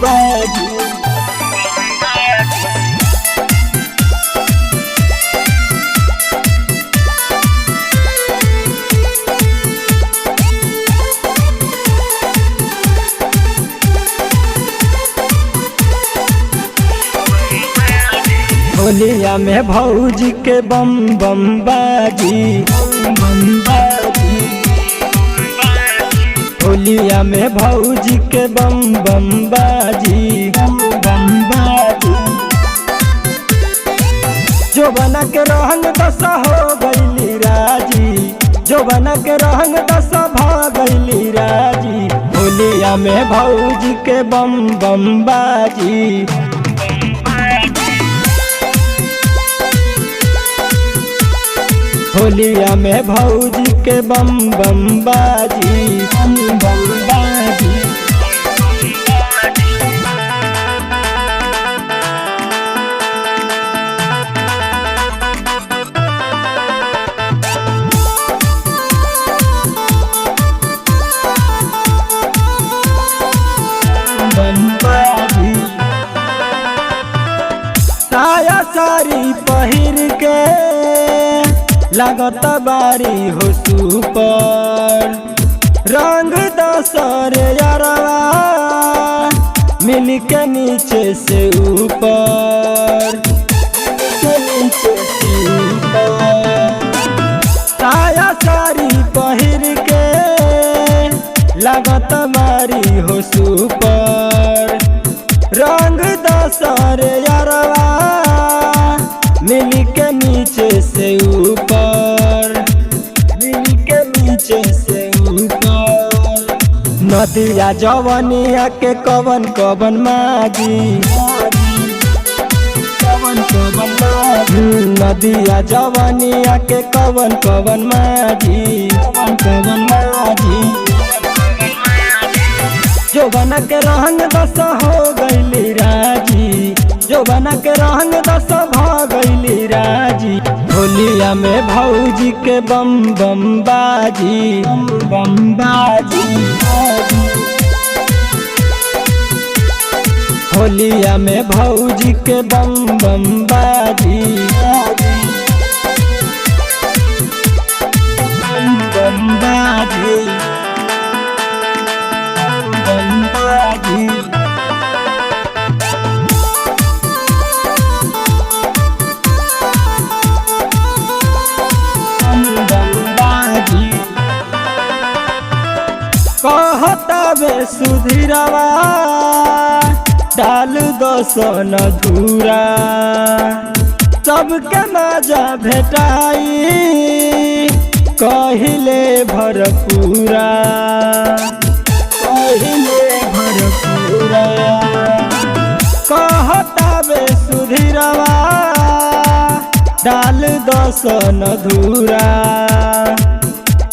बाजी। होलिया में भौजी के बम बम बाजी, बम बाजी। होलिया में भौजी के बम बम बाजी, बम बाजी। जो बना के रहंग दशा हो गईली राजी, जो बना के रहंग दशा भ गईली राजी। होलिया में भौजी के बम बम बाजी। होलिया में भौजी के बम बम बाजी, बम बम बाजी। बम बाजी। साया साड़ी पहिर के लागत बारी हो सुपर, रंग दसर यारवा मिल के नीचे से ऊपर, नीचे से ऊपर। साया साड़ी पहिर के लागत बारी हो सुपर, रंग दसर यारवा मिल के नीचे से ऊपर, मिल के नीचे से ऊपर। नदिया जवनिया के कवन कवन माजी, कवन कवन माजी। नदिया जवनिया के कवन कवन माजी, कवन कवन माजी। जो बना के रहंग दशा हो गईली राजी, जो बना के रहंग दशा भ गईली राजी। होलिया में भौजी के बम बम बाजी, बम बाजी। होलिया में भौजी के बम बम बाजी, बम बाजी, बम बाजी। कहता बे सुधीरवा डाल दो सन धूरा, सबके मजा भेटाई कहिले भरपूरा, कहिले भरपूरा। कहता बे सुधीरवा डाल दो सन धूरा,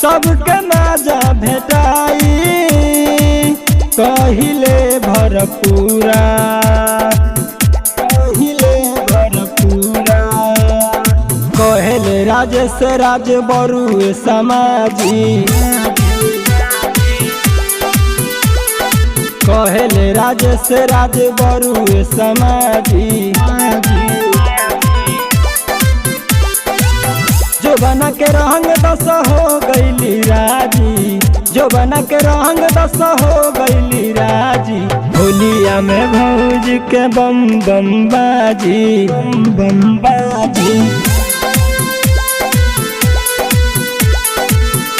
सबके मजा भेटाई कहिले भरपूरा, कहिले भरपूरा। कहले राजेश राज बरुए समाजी, कहले राजेश राज बरुए समाजी। जो बना के रहंग दशा हो गईली राजी, जो बना के रहंग दशा हो गईली राजी। होलिया में भौजी के बम बम बाजी, बम बाजी।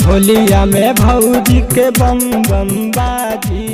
होलिया में भौजी के बम बम बाजी।